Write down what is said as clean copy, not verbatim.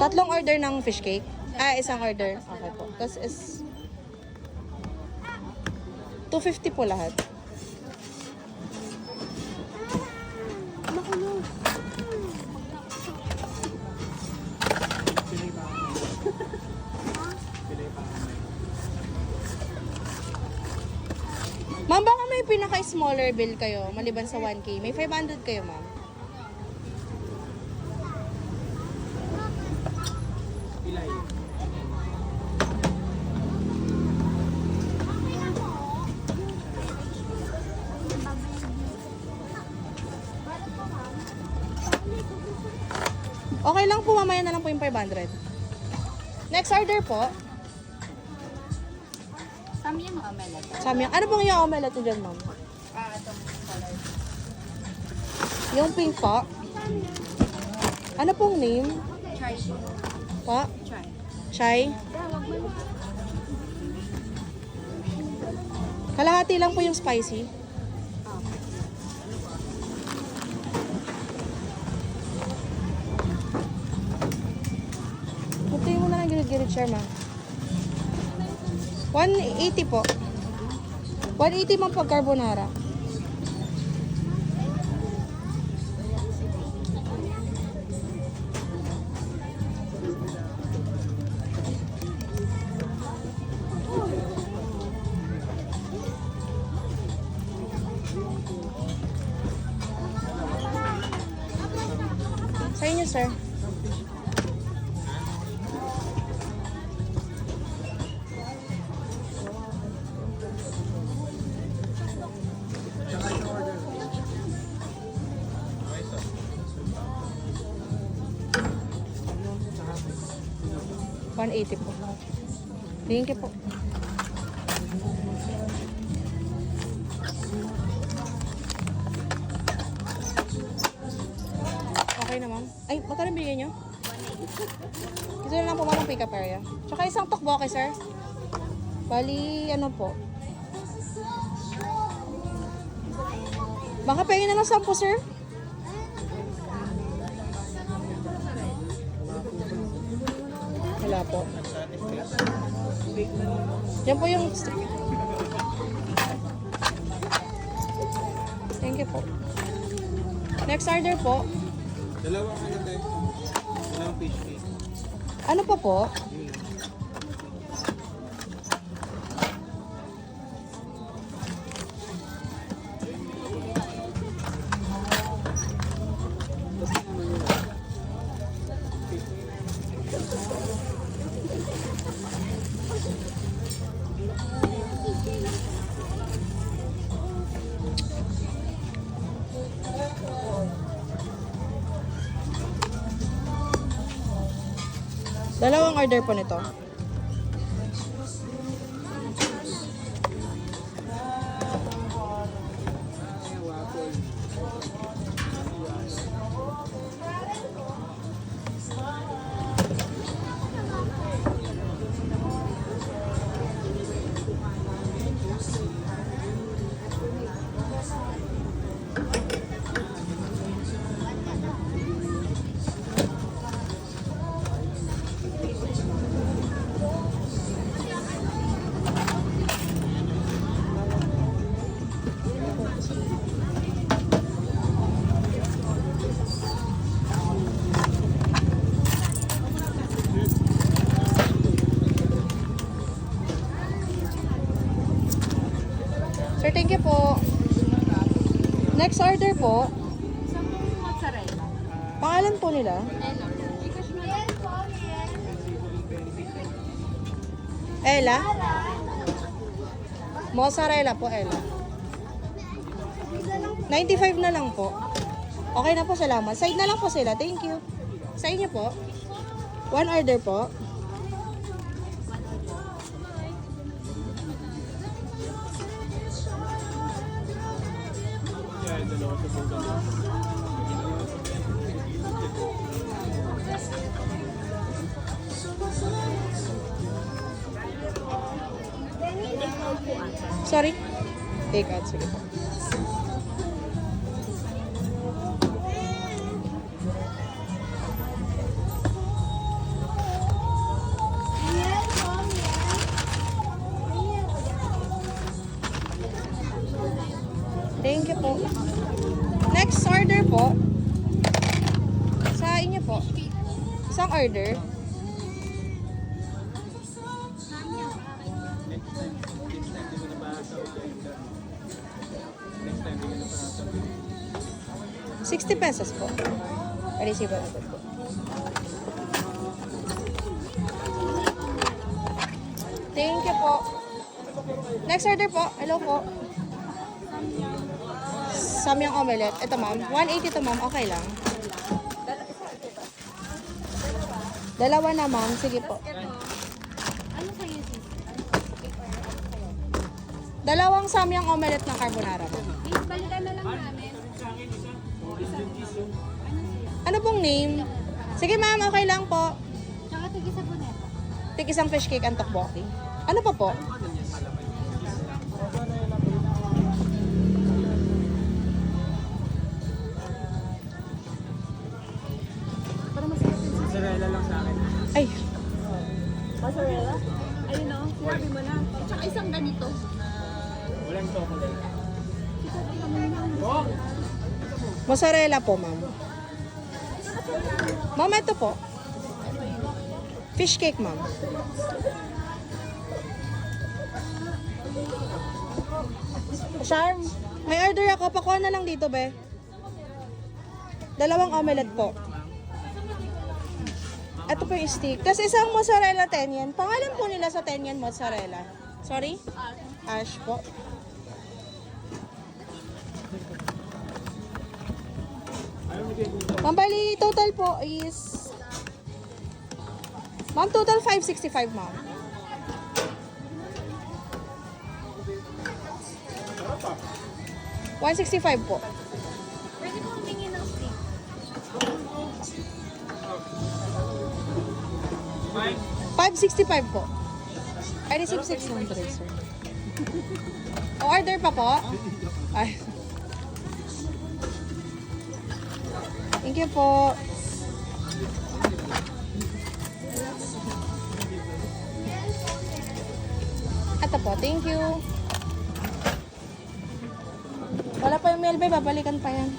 Tatlong order ng fish cake? Ah, isang order. Okay po. Tapos is 250 po lahat. Ma'am, baka may pinaka-smaller bill kayo maliban sa 1K. May 500 kayo, ma'am. Okay lang po, mamaya na lang po yung 500. Next order po. Samyang omelette. Samyang. Ano pong yung omelette nyo dyan, ma'am? Itong color. Yung pink po. Ano pong name? Chai. Po? Chai. Chai? Kalahati lang po yung spicy. Putuin mo na lang gilid-gilid, share, ma'am. 180 po. 180 ma'am pag carbonara. Sa inyo, sir. $180 po. Thank you po. Okay na, ma'am. Ay, magkano bigay nyo? 180. Ito na lang po, ma'am, ang pick-up area. Tsaka isang tokboke, sir. Bali, ano po? Baka pengin na lang 10, sir. Wala po. Yan po yung stick. Thank you po. Next order po. Dalawang ano tayo? Dalawang fish cake. Ano po po? Dalawang order po nito. Sir, thank you po. Next order po. Mozzarella. Pangalan po nila? Ella? Mozzarella po, Ella. 95 na lang po. Okay na po, salamat. Side na lang po sila. Thank you. Sa inyo po. One order po. Sorry. Take out. Sige po. po. Next order po. Sa inyo po. Isang order. ₱60 po. Receive natin po. Thank you po. Next order po. Hello po. Samyang omelette. Ito ma'am. 180 to ma'am. Okay lang. Dalawa na ma'am. Sige po. Ano sa'yo, sis? Dalawang samyang omelette ng carbonara po. Please, balikan na lang namin. Ano pong name? Sige ma'am. Okay lang po. Tsaka tigisa po neto. Tik isang fish cake and tteokbokki. Ano pa po? Mozzarella lang sa akin. Ay. Ayun o, sinabi mo na. Tsaka isang ganito. Walang chocolate. Mozzarella po ma'am. Ma'am, ito po. Fish cake ma'am. Charm, may order ako. Pakuha na lang dito, be. Dalawang omelette po. Ito po yung stick. Tapos isang mozzarella 10 yen. Pangalan po nila sa 10 yen mozzarella. Sorry? Ash po. Ma'am, bali, total po is... Ma'am, total 565, ma'am. $165 po. Pwede po humingi ng steak. $565 po. I received 600, sir. O-order pa po? Ay. Thank you po. Ito po, thank you. Wala pa yung mail, babalikan pa yan.